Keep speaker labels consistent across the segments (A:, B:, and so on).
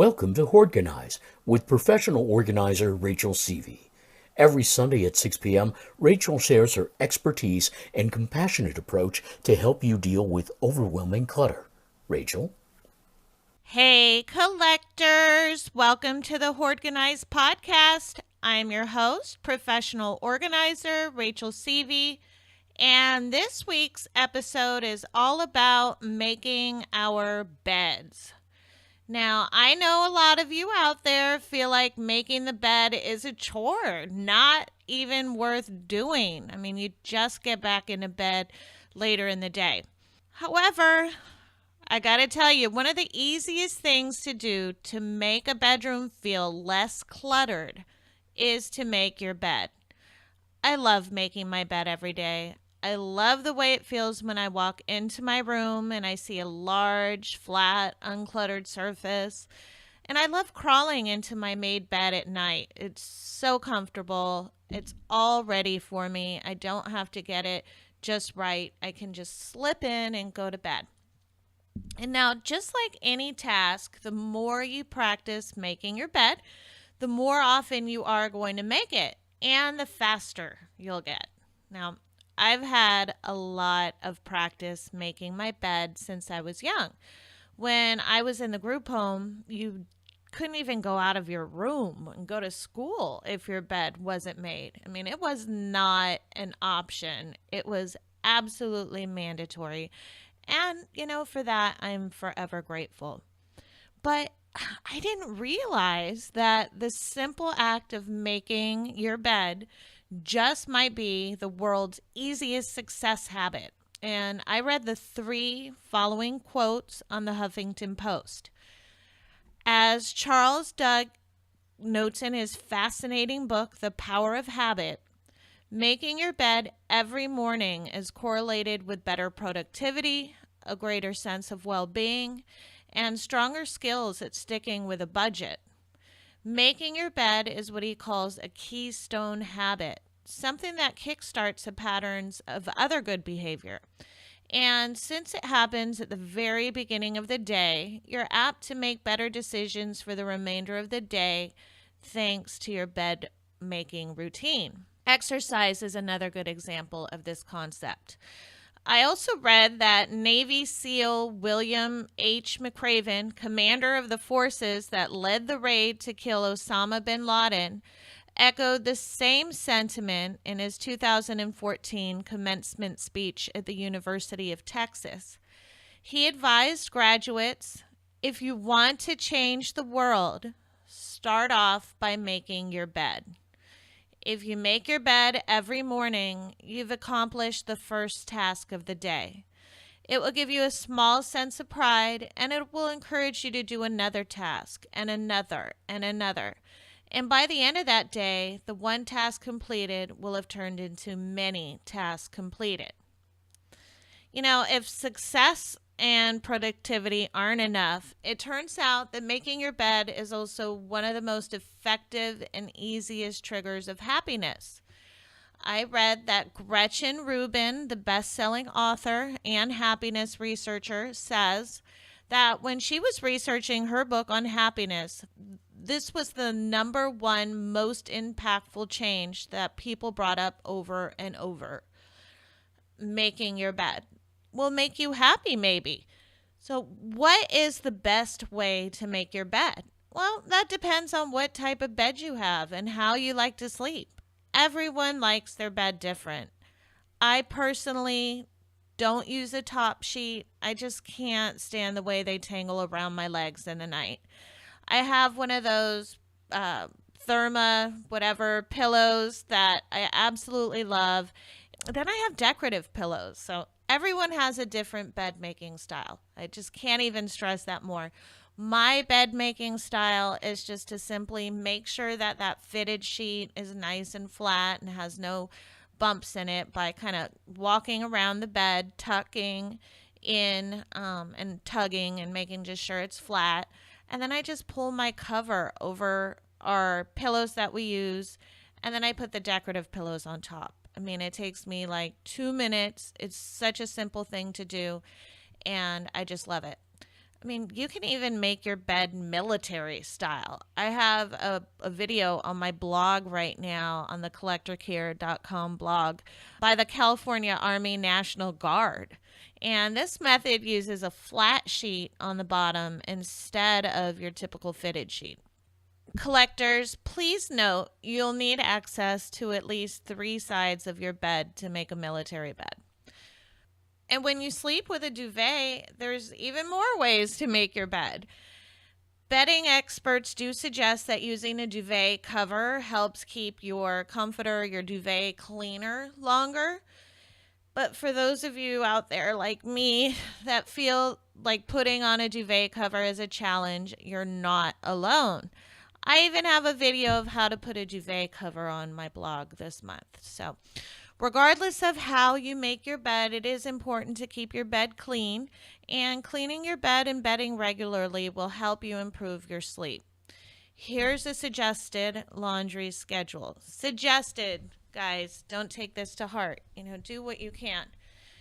A: Welcome to Hoardganize with professional organizer Rachel Seavey. Every Sunday at 6 p.m., Rachel shares her expertise and compassionate approach to help you deal with overwhelming clutter. Rachel?
B: Hey, collectors! Welcome to the Hoardganize Podcast. I'm your host, professional organizer Rachel Seavey, and this week's episode is all about making our beds. Now, I know a lot of you out there feel like making the bed is a chore, not even worth doing. I mean, you just get back into bed later in the day. However, I gotta tell you, one of the easiest things to do to make a bedroom feel less cluttered is to make your bed. I love making my bed every day. I love the way it feels when I walk into my room and I see a large, flat, uncluttered surface. And I love crawling into my made bed at night. It's so comfortable. It's all ready for me. I don't have to get it just right. I can just slip in and go to bed. And now, just like any task, the more you practice making your bed, the more often you are going to make it, and the faster you'll get. Now, I've had a lot of practice making my bed since I was young. When I was in the group home, you couldn't even go out of your room and go to school if your bed wasn't made. I mean, it was not an option. It was absolutely mandatory. And, for that, I'm forever grateful. But I didn't realize that the simple act of making your bed just might be the world's easiest success habit. And I read the 3 following quotes on the Huffington Post. As Charles Doug notes in his fascinating book, The Power of Habit, making your bed every morning is correlated with better productivity, a greater sense of well-being, and stronger skills at sticking with a budget. Making your bed is what he calls a keystone habit, something that kickstarts the patterns of other good behavior. And since it happens at the very beginning of the day, you're apt to make better decisions for the remainder of the day thanks to your bed making routine. Exercise is another good example of this concept. I also read that Navy SEAL William H. McRaven, commander of the forces that led the raid to kill Osama bin Laden, echoed the same sentiment in his 2014 commencement speech at the University of Texas. He advised graduates, if you want to change the world, start off by making your bed. If you make your bed every morning, you've accomplished the first task of the day. It will give you a small sense of pride, and it will encourage you to do another task, and another, and another. And by the end of that day, the one task completed will have turned into many tasks completed. If success and productivity aren't enough, it turns out that making your bed is also one of the most effective and easiest triggers of happiness. I read that Gretchen Rubin, the best-selling author and happiness researcher, says that when she was researching her book on happiness, this was the number one most impactful change that people brought up over and over. Making your bed will make you happy, maybe. So what is the best way to make your bed? Well, that depends on what type of bed you have and how you like to sleep. Everyone likes their bed different. I personally don't use a top sheet. I just can't stand the way they tangle around my legs in the night. I have one of those Therma, whatever, pillows that I absolutely love. Then I have decorative pillows. So everyone has a different bed making style. I just can't even stress that more. My bed making style is just to simply make sure that that fitted sheet is nice and flat and has no bumps in it by kind of walking around the bed, tucking in and tugging and making just sure it's flat. And then I just pull my cover over our pillows that we use, and then I put the decorative pillows on top. I mean, it takes me like 2 minutes. It's such a simple thing to do, and I just love it. I mean, you can even make your bed military style. I have a video on my blog right now on the collectorcare.com blog by the California Army National Guard. And this method uses a flat sheet on the bottom instead of your typical fitted sheet. Collectors, please note you'll need access to at least 3 sides of your bed to make a military bed. And when you sleep with a duvet, there's even more ways to make your bed. Bedding experts do suggest that using a duvet cover helps keep your comforter, your duvet cleaner longer. But for those of you out there like me that feel like putting on a duvet cover is a challenge, you're not alone. I even have a video of how to put a duvet cover on my blog this month. So, regardless of how you make your bed, it is important to keep your bed clean, and cleaning your bed and bedding regularly will help you improve your sleep. Here's a suggested laundry schedule. Suggested, guys, don't take this to heart. Do what you can.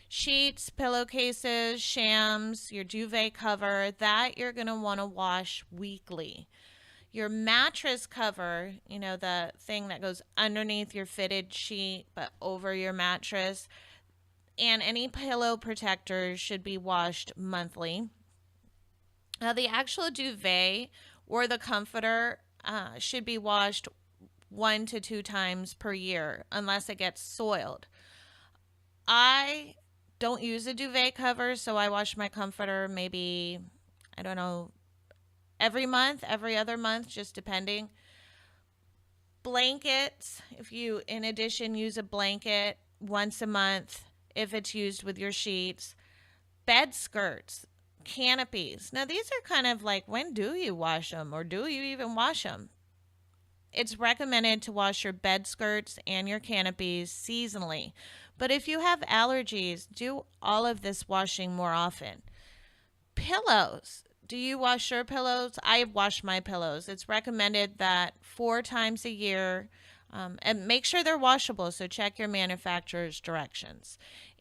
B: Sheets, pillowcases, shams, your duvet cover, that you're going to want to wash weekly. Your mattress cover, the thing that goes underneath your fitted sheet but over your mattress, and any pillow protectors should be washed monthly. Now, the actual duvet or the comforter should be washed 1 to 2 times per year unless it gets soiled. I don't use a duvet cover, so I wash my comforter maybe, every month, every other month, just depending. Blankets, if you, in addition, use a blanket once a month, if it's used with your sheets. Bed skirts, canopies. Now, these are kind of like, when do you wash them, or do you even wash them? It's recommended to wash your bed skirts and your canopies seasonally. But if you have allergies, do all of this washing more often. Pillows. Do you wash your pillows? I wash my pillows. It's recommended that 4 times a year, and make sure they're washable, so check your manufacturer's directions.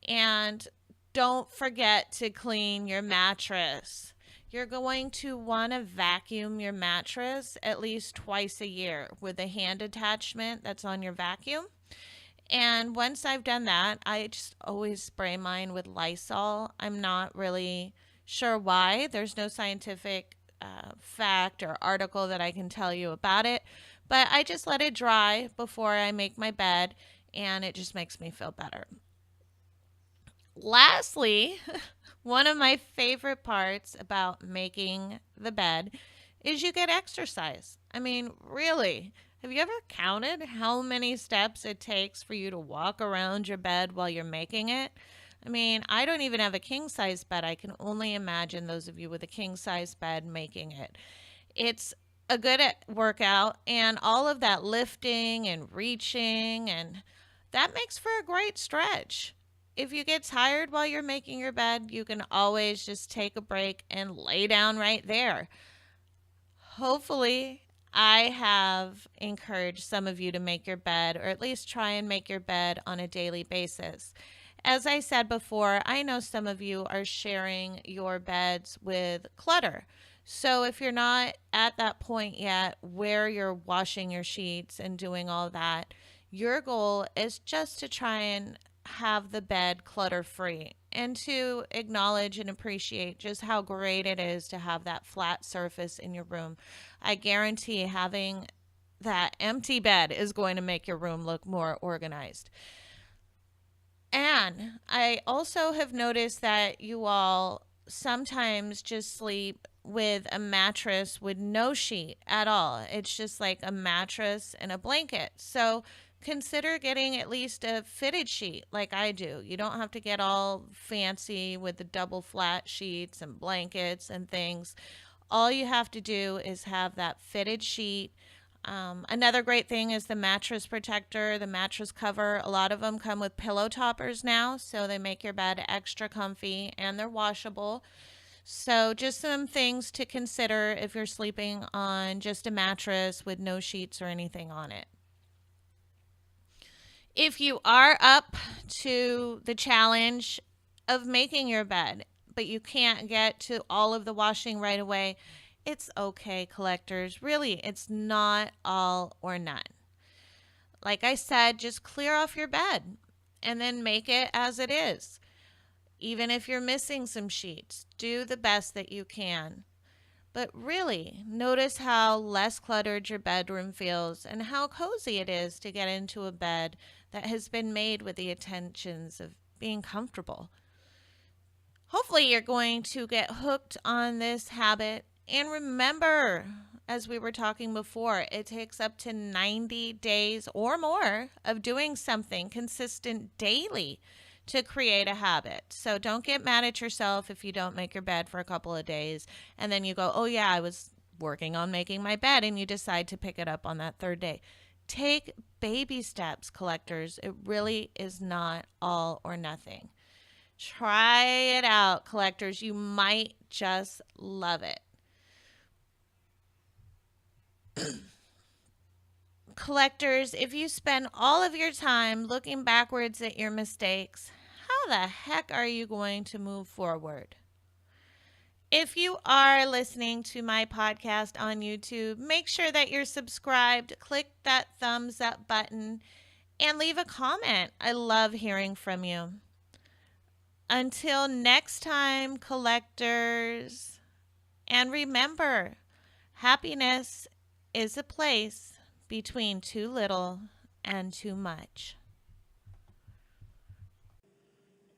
B: And don't forget to clean your mattress. You're going to want to vacuum your mattress at least twice a year with a hand attachment that's on your vacuum. And once I've done that, I just always spray mine with Lysol. I'm not really sure why. There's no scientific fact or article that I can tell you about it, but I just let it dry before I make my bed, and it just makes me feel better. Lastly, one of my favorite parts about making the bed is you get exercise. I mean, really, have you ever counted how many steps it takes for you to walk around your bed while you're making it? I mean, I don't even have a king-size bed. I can only imagine those of you with a king-size bed making it. It's a good workout, and all of that lifting and reaching, and that makes for a great stretch. If you get tired while you're making your bed, you can always just take a break and lay down right there. Hopefully, I have encouraged some of you to make your bed, or at least try and make your bed on a daily basis. As I said before, I know some of you are sharing your beds with clutter. So if you're not at that point yet where you're washing your sheets and doing all that, your goal is just to try and have the bed clutter-free and to acknowledge and appreciate just how great it is to have that flat surface in your room. I guarantee having that empty bed is going to make your room look more organized. And I also have noticed that you all sometimes just sleep with a mattress with no sheet at all. It's just like a mattress and a blanket. So consider getting at least a fitted sheet like I do. You don't have to get all fancy with the double flat sheets and blankets and things. All you have to do is have that fitted sheet. Another great thing is the mattress protector, the mattress cover. A lot of them come with pillow toppers now, so they make your bed extra comfy, and they're washable. So just some things to consider if you're sleeping on just a mattress with no sheets or anything on it. If you are up to the challenge of making your bed, but you can't get to all of the washing right away, it's okay, collectors. Really, it's not all or none. Like I said, just clear off your bed and then make it as it is. Even if you're missing some sheets, do the best that you can. But really, notice how less cluttered your bedroom feels and how cozy it is to get into a bed that has been made with the intentions of being comfortable. Hopefully, you're going to get hooked on this habit. And remember, as we were talking before, it takes up to 90 days or more of doing something consistent daily to create a habit. So don't get mad at yourself if you don't make your bed for a couple of days and then you go, oh yeah, I was working on making my bed, and you decide to pick it up on that third day. Take baby steps, collectors. It really is not all or nothing. Try it out, collectors. You might just love it. Collectors, if you spend all of your time looking backwards at your mistakes, how the heck are you going to move forward? If you are listening to my podcast on YouTube, make sure that you're subscribed, click that thumbs up button, and leave a comment. I love hearing from you. Until next time, collectors, and remember, happiness is a place between too little and too much.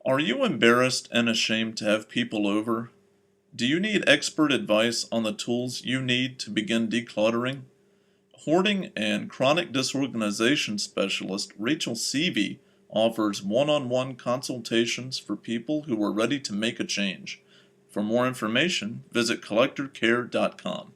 C: Are you embarrassed and ashamed to have people over? Do you need expert advice on the tools you need to begin decluttering? Hoarding and chronic disorganization specialist Rachel Seavey offers one-on-one consultations for people who are ready to make a change. For more information, visit collectorcare.com.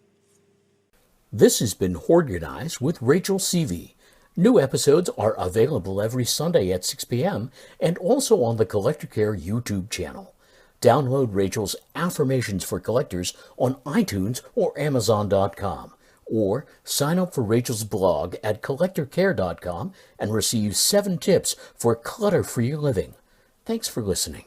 A: This has been Hoardganize with Rachel Seavey. New episodes are available every Sunday at 6 p.m. and also on the Collector Care YouTube channel. Download Rachel's Affirmations for Collectors on iTunes or Amazon.com, or sign up for Rachel's blog at collectorcare.com and receive 7 tips for clutter-free living. Thanks for listening.